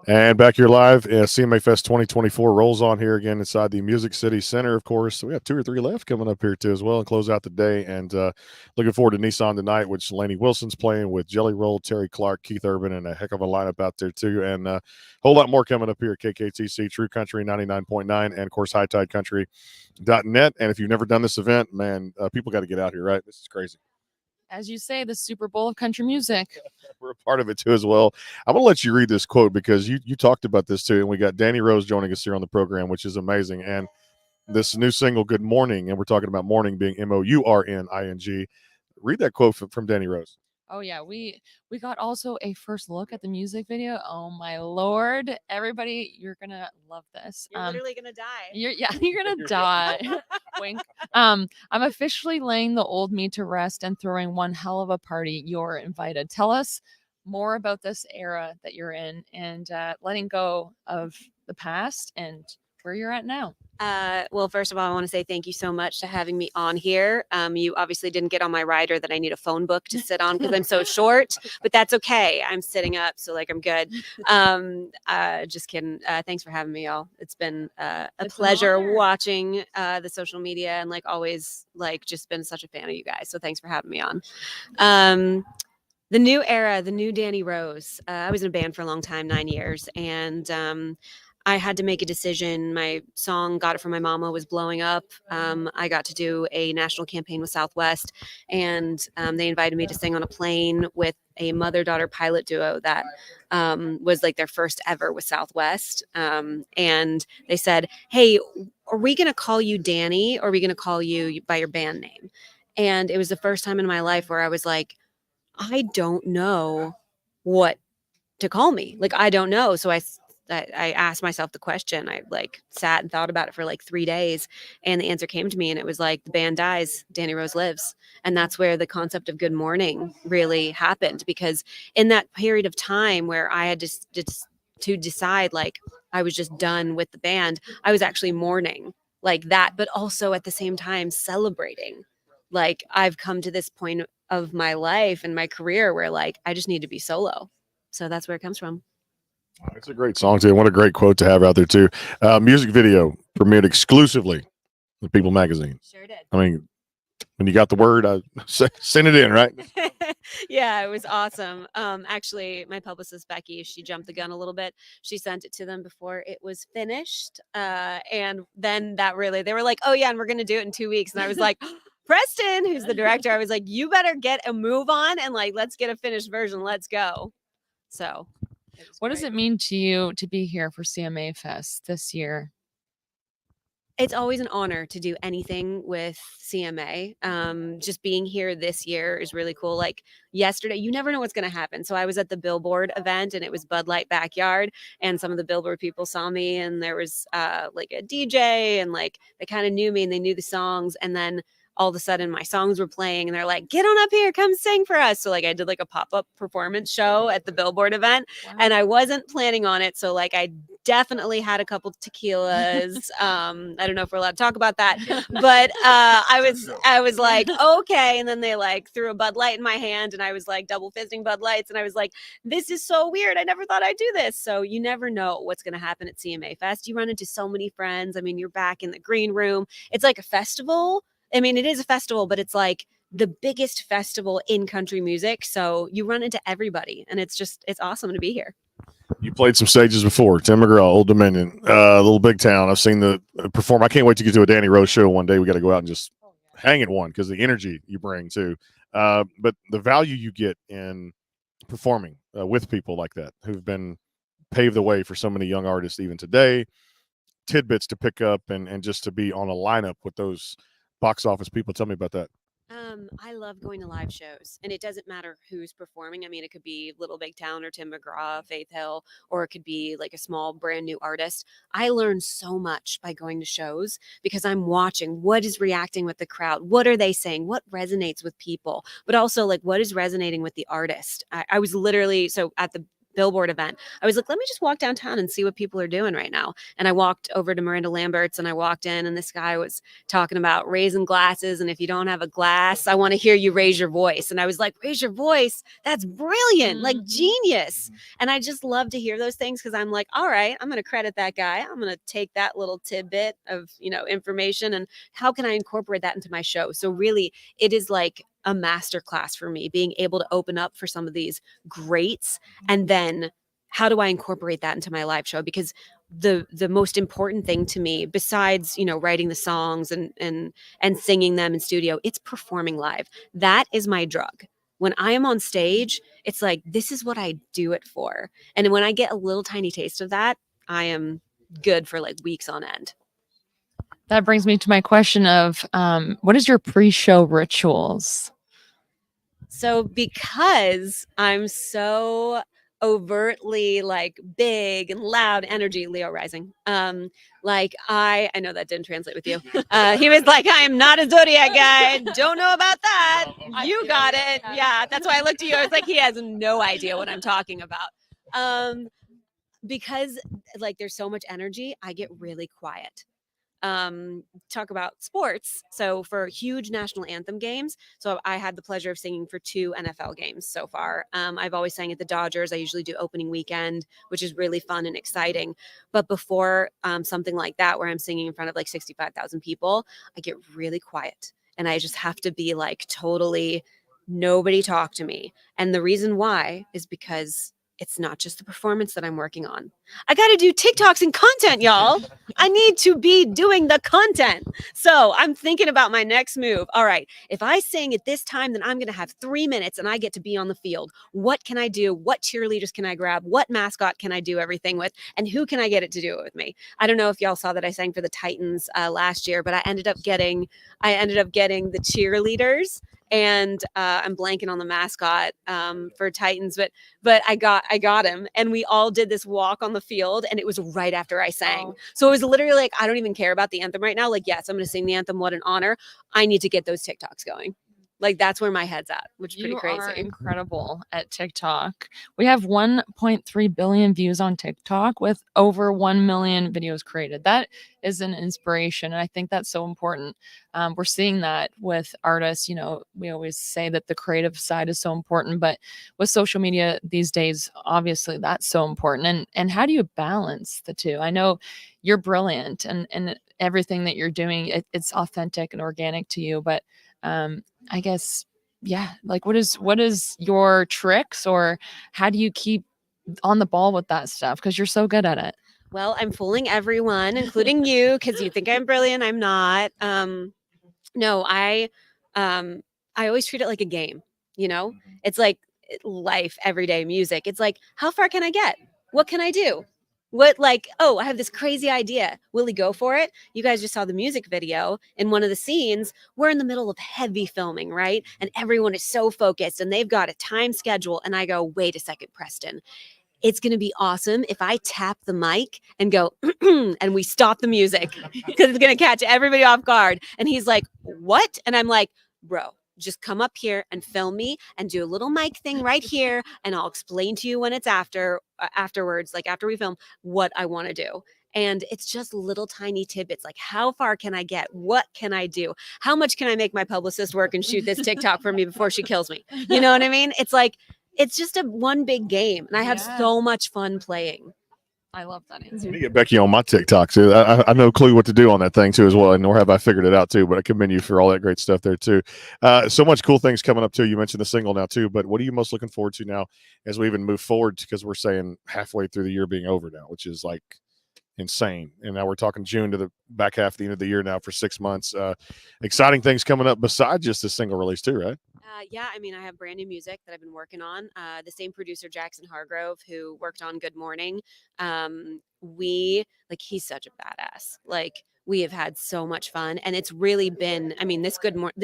And back here live, CMA Fest 2024 rolls on here again inside the Music City Center, of course. We have 2 or 3 left coming up here too as well and close out the day. And looking forward to Nissan tonight, which Laney Wilson's playing with Jelly Roll, Terry Clark, Keith Urban, and a heck of a lineup out there too. And a whole lot more coming up here at KKTC, True Country 99.9, and of course HighTideCountry.net. And if you've never done this event, man, people got to get out here, right? This is crazy. As you say, the Super Bowl of country music. We're a part of it too as well. I'm going to let you read this quote because you talked about this too, and we got Dani Rose joining us here on the program, which is amazing. And this new single, "Good Morning," and we're talking about morning being MOURNING. Read that quote from Dani Rose. Oh yeah, we got also a first look at the music video. Oh my lord, everybody, you're gonna love this. You're literally gonna die. You're gonna die. Wink. I'm officially laying the old me to rest and throwing one hell of a party. You're invited. Tell us more about this era that you're in and letting go of the past and where you're at now. Well, first of all, I want to say thank you so much to having me on here. You obviously didn't get on my rider that I need a phone book to sit on because I'm so short, but that's okay. I'm sitting up, so like I'm good. Just kidding. Thanks for having me, y'all. It's been a pleasure watching the social media and like always like just been such a fan of you guys. So thanks for having me on. The new era, the new Dani Rose. I was in a band for a long time, 9 years, and I had to make a decision. My song "Got It From My Mama" was blowing up. I got to do a national campaign with Southwest, and they invited me to sing on a plane with a mother-daughter pilot duo that was like their first ever with Southwest. And they said, "Hey, are we going to call you Dani, or are we going to call you by your band name?" And it was the first time in my life where I was like, I don't know what to call me. Like, I don't know. So I asked myself the question. I like sat and thought about it for like 3 days, and the answer came to me, and it was like, the band dies, Dani Rose lives. And that's where the concept of Good Morning really happened, because in that period of time where I had to decide, like, I was just done with the band, I was actually mourning like that, but also at the same time celebrating. Like, I've come to this point of my life and my career where like I just need to be solo. So that's where it comes from. It's a great song too. What a great quote to have out there too. Music video premiered exclusively with People Magazine. Sure did. I mean, when you got the word, I send it in, right? Yeah, it was awesome. Actually, my publicist Becky, she jumped the gun a little bit. She sent it to them before it was finished, and then that really, they were like, "Oh yeah, and we're gonna do it in 2 weeks." And I was like, Preston, who's the director, I was like, "You better get a move on and like let's get a finished version. Let's go." So, what does it mean to you to be here for CMA Fest this year? It's always an honor to do anything with CMA. Just being here this year is really cool. Like yesterday, you never know what's going to happen. So I was at the Billboard event, and it was Bud Light Backyard, and some of the Billboard people saw me, and there was like a DJ, and like they kind of knew me and they knew the songs. And then all of a sudden my songs were playing, and they're like, "Get on up here, come sing for us." So like I did like a pop-up performance show at the Billboard event. Wow. And I wasn't planning on it. So like I definitely had a couple tequilas. I don't know if we're allowed to talk about that, but I was like, okay. And then they like threw a Bud Light in my hand, and I was like double fisting Bud Lights, and I was like, this is so weird. I never thought I'd do this. So you never know what's going to happen at CMA Fest. You run into so many friends. I mean, you're back in the green room. It's like a festival. I mean, it is a festival, but it's like the biggest festival in country music. So you run into everybody, and it's awesome to be here. You played some stages before. Tim McGraw, Old Dominion, Little Big Town. I've seen the perform. I can't wait to get to a Dani Rose show one day. We got to go out and just hang at one because the energy you bring too. But the value you get in performing with people like that who've been paved the way for so many young artists even today, tidbits to pick up and just to be on a lineup with those box office people. Tell me about that. I love going to live shows, and it doesn't matter who's performing. I mean, it could be Little Big Town or Tim McGraw, Faith Hill, or it could be like a small brand new artist. I learn so much by going to shows because I'm watching what is reacting with the crowd. What are they saying? What resonates with people? But also like what is resonating with the artist? I was literally, so at the billboard event. I was like, let me just walk downtown and see what people are doing right now. And I walked over to Miranda Lambert's and I walked in, and this guy was talking about raising glasses. And if you don't have a glass, I want to hear you raise your voice. And I was like, raise your voice? That's brilliant, like genius. And I just love to hear those things, because I'm like, all right, I'm going to credit that guy. I'm going to take that little tidbit of, information, and how can I incorporate that into my show? So really, it is like a masterclass for me, being able to open up for some of these greats, and then how do I incorporate that into my live show? Because the most important thing to me, besides writing the songs and singing them in studio, it's performing live. That is my drug. When I am on stage, it's like, this is what I do it for. And when I get a little tiny taste of that, I am good for like weeks on end. That brings me to my question of what is your pre-show rituals? So because I'm so overtly like big and loud energy, Leo rising, like I know that didn't translate with you. He was like, I am not a zodiac guy, don't know about that. You got it. Yeah, that's why I looked at you. I was like, he has no idea what I'm talking about. Because like there's so much energy, I get really quiet. Talk about sports. So for huge national anthem games, so I had the pleasure of singing for 2 NFL games so far. I've always sang at the Dodgers. I usually do opening weekend, which is really fun and exciting. But before something like that, where I'm singing in front of like 65,000 people, I get really quiet, and I just have to be like totally nobody talk to me. And the reason why is because it's not just the performance that I'm working on. I got to do TikToks and content, y'all. I need to be doing the content. So I'm thinking about my next move. All right, if I sing at this time, then I'm going to have 3 minutes and I get to be on the field. What can I do? What cheerleaders can I grab? What mascot can I do everything with? And who can I get it to do it with me? I don't know if y'all saw that I sang for the Titans last year, but I ended up getting the cheerleaders. And I'm blanking on the mascot for Titans, but I got him, and we all did this walk on the field, and it was right after I sang. So it was literally like, I don't even care about the anthem right now. Like, yes, I'm going to sing the anthem. What an honor. I need to get those TikToks going. Like, that's where my head's at, which is pretty crazy. You are incredible at TikTok. We have 1.3 billion views on TikTok with over 1 million videos created. That is an inspiration. And I think that's so important. We're seeing that with artists. We always say that the creative side is so important, but with social media these days, obviously that's so important. And how do you balance the two? I know you're brilliant, and everything that you're doing, it's authentic and organic to you, but I guess, yeah, like what is your tricks, or how do you keep on the ball with that stuff? Because you're so good at it. Well, I'm fooling everyone, including you, because you think I'm brilliant. I'm not. No, I always treat it like a game. It's like life, everyday music. It's like, how far can I get? What can I do? What, like, oh, I have this crazy idea. Will he go for it? You guys just saw the music video. In one of the scenes, we're in the middle of heavy filming, right? And everyone is so focused, and they've got a time schedule. And I go, wait a second, Preston. It's going to be awesome if I tap the mic and go, and we stop the music, because it's going to catch everybody off guard. And he's like, what? And I'm like, bro, just come up here and film me and do a little mic thing right here. And I'll explain to you when it's afterwards, like after we film, what I want to do. And it's just little tiny tidbits, like, how far can I get? What can I do? How much can I make my publicist work and shoot this TikTok for me before she kills me? You know what I mean? It's like, it's just one big game, and I have so much fun playing. I love that Let answer. me get Becky on my TikTok too. I no clue what to do on that thing too as well, and nor have I figured it out too. But I commend you for all that great stuff there too. So much cool things coming up too. You mentioned the single now too, but what are you most looking forward to now as we even move forward? Because we're saying halfway through the year being over now, which is like insane. And now we're talking June to the back half of the end of the year now for 6 months. Exciting things coming up besides just the single release too, right? Yeah, I mean, I have brand new music that I've been working on. The same producer, Jackson Hargrove, who worked on Good Morning. He's such a badass. Like, we have had so much fun, and it's really been, I mean, this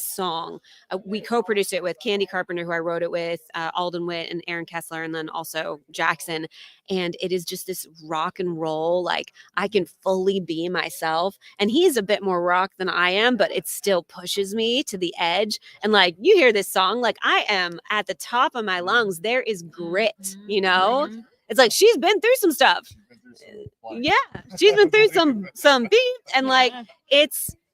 song, we co-produced it with Candy Carpenter, who I wrote it with, Alden Witt and Aaron Kessler, and then also Jackson. And it is just this rock and roll, like, I can fully be myself. And he's a bit more rock than I am, but it still pushes me to the edge. And like, you hear this song, like, I am at the top of my lungs. There is grit, It's like she's been through some stuff. Yeah, she's been through some beef, and like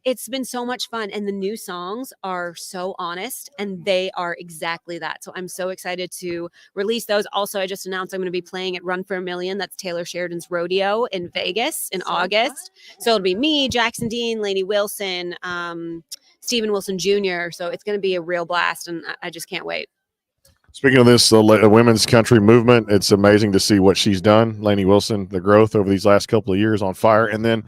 it's been so much fun, and the new songs are so honest, and they are exactly that. So I'm so excited to release those. Also, I just announced I'm going to be playing at Run for a Million. That's Taylor Sheridan's rodeo in Vegas in August. So it'll be me, Jackson Dean, Lainey Wilson, Stephen Wilson Jr. So it's going to be a real blast, and I just can't wait. Speaking of this women's country movement, it's amazing to see what she's done. Lainey Wilson, the growth over these last couple of years on fire, and then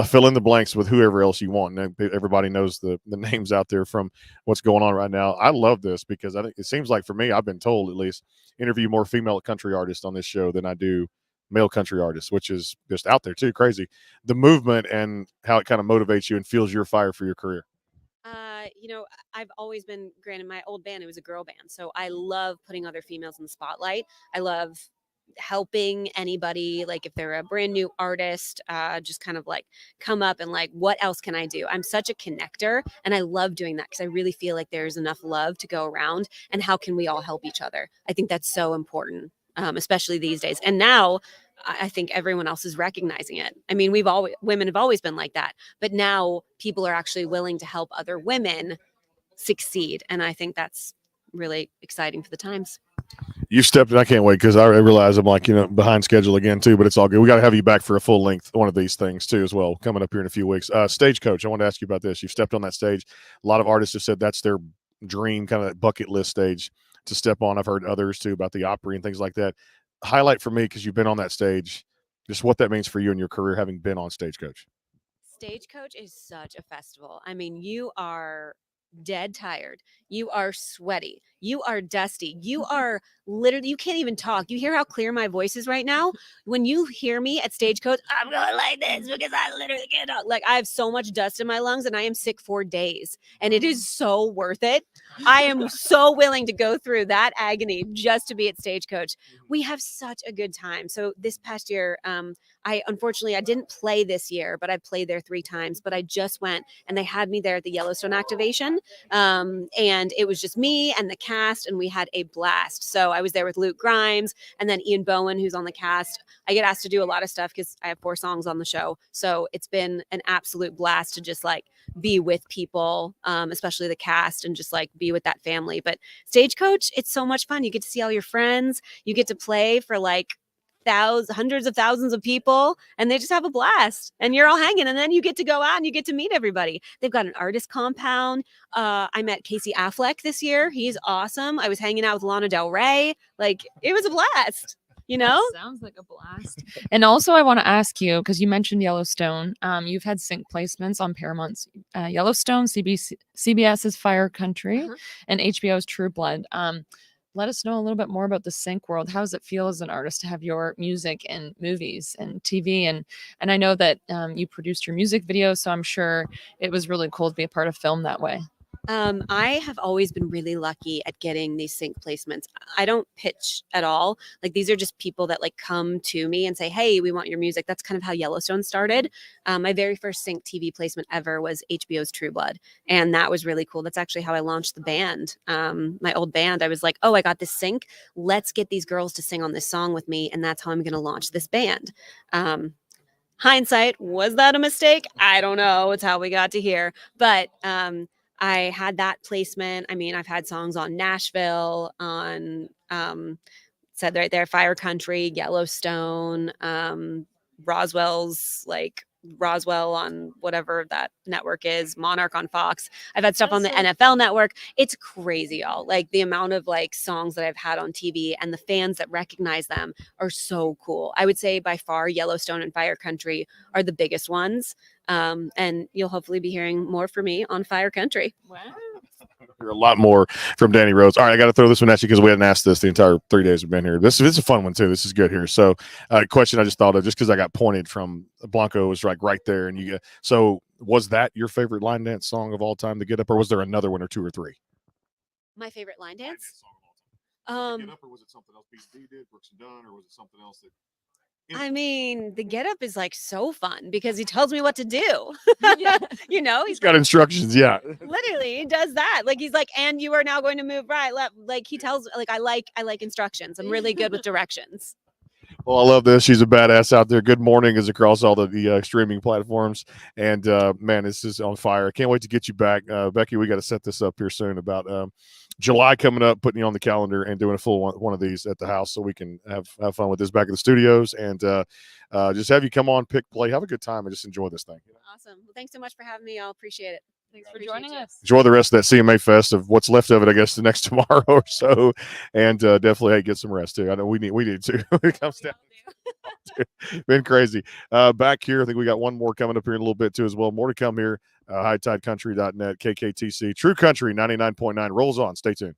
fill in the blanks with whoever else you want. And everybody knows the names out there from what's going on right now. I love this because I think it seems like for me, I've been told at least, interview more female country artists on this show than I do male country artists, which is just out there too. Crazy. The movement and how it kind of motivates you and fuels your fire for your career. I've always been, granted, my old band, it was a girl band. So I love putting other females in the spotlight. I love helping anybody, like if they're a brand new artist, just kind of like come up and like, what else can I do? I'm such a connector, and I love doing that because I really feel like there's enough love to go around, and how can we all help each other? I think that's so important, especially these days. And now I think everyone else is recognizing it. I mean, women have always been like that, but now people are actually willing to help other women succeed. And I think that's really exciting for the times. You stepped in. I can't wait because I realize I'm like, behind schedule again too, but it's all good. We got to have you back for a full length one of these things too as well, coming up here in a few weeks. Stagecoach, I want to ask you about this. You've stepped on that stage. A lot of artists have said that's their dream, kind of bucket list stage to step on. I've heard others too about the Opry and things like that. Highlight for me, because you've been on that stage, just what that means for you in your career, having been on Stagecoach. Stagecoach is such a festival. I mean, you are dead tired. You are sweaty. You are dusty. You are literally, you can't even talk. You hear how clear my voice is right now? When you hear me at Stagecoach, I'm going like this because I literally can't talk. Like, I have so much dust in my lungs, and I am sick for days, and it is so worth it. I am so willing to go through that agony just to be at Stagecoach. We have such a good time. So this past year, unfortunately I didn't play this year, but I played there 3 times. But I just went, and they had me there at the Yellowstone activation, and it was just me and the cast, and we had a blast. So I was there with Luke Grimes and then Ian Bowen, who's on the cast. I get asked to do a lot of stuff because I have 4 songs on the show. So it's been an absolute blast to just like be with people, especially the cast, and just like be with that family. But Stagecoach, it's so much fun. You get to see all your friends. You get to play for like hundreds of thousands of people, and they just have a blast, and you're all hanging, and then you get to go out and you get to meet everybody. They've got an artist compound. I met Casey Affleck this year. He's awesome. I was hanging out with Lana Del Rey. Like, it was a blast. Sounds like a blast. And also, I want to ask you, because you mentioned Yellowstone, you've had sync placements on Paramount's Yellowstone, CBS's Fire Country, and HBO's True Blood. Let us know a little bit more about the sync world. How does it feel as an artist to have your music in movies and TV? And I know that you produced your music video, so I'm sure it was really cool to be a part of film that way. I have always been really lucky at getting these sync placements. I don't pitch at all. Like, these are just people that like come to me and say, hey, we want your music. That's kind of how Yellowstone started. My very first sync TV placement ever was HBO's True Blood. And that was really cool. That's actually how I launched the band. My old band, I was like, oh, I got this sync. Let's get these girls to sing on this song with me. And that's how I'm going to launch this band. Hindsight, was that a mistake? I don't know. It's how we got to here. But I had that placement. I mean, I've had songs on Nashville, on said right there, Fire Country, Yellowstone, Roswell on whatever that network is, Monarch on Fox. I've had stuff on the NFL network. It's crazy, y'all. Like, the amount of like songs that I've had on TV, and the fans that recognize them are so cool. I would say by far Yellowstone and Fire Country are the biggest ones. And you'll hopefully be hearing more from me on Fire Country. Wow. A lot more from Dani Rose. All right, I got to throw this one at you because we hadn't asked this the entire 3 days we've been here. This is a fun one too. This is good here. So, question I just thought of, just because I got pointed from Blanco, was like right there, and you get. So, was that your favorite line dance song of all time to get up, or was there another one or 2 or 3? My favorite line dance song of all time. Get up, or was it something else B did, Brooks and Dunn, or was it something else that? I mean, the get up is like so fun because he tells me what to do. He's got instructions. Yeah. Literally, he does that. Like, he's like, and you are now going to move right, left. Like, he tells, like, I like instructions. I'm really good with directions. Well, I love this. She's a badass out there. Good morning is across all the streaming platforms. And man, this is on fire. I can't wait to get you back. Becky, we got to set this up here soon about July coming up, putting you on the calendar and doing a full one of these at the house so we can have fun with this back in the studios and just have you come on, pick, play, have a good time, and just enjoy this thing. Awesome. Well, thanks so much for having me. I'll appreciate it. Thanks for joining us. Enjoy the rest of that CMA Fest of what's left of it, I guess, the next tomorrow or so, and definitely hey, get some rest too. I know we need to. It comes down. Been crazy. Back here, I think we got one more coming up here in a little bit too as well. More to come here. HighTideCountry.net, KKTC, True Country 99.9 rolls on. Stay tuned.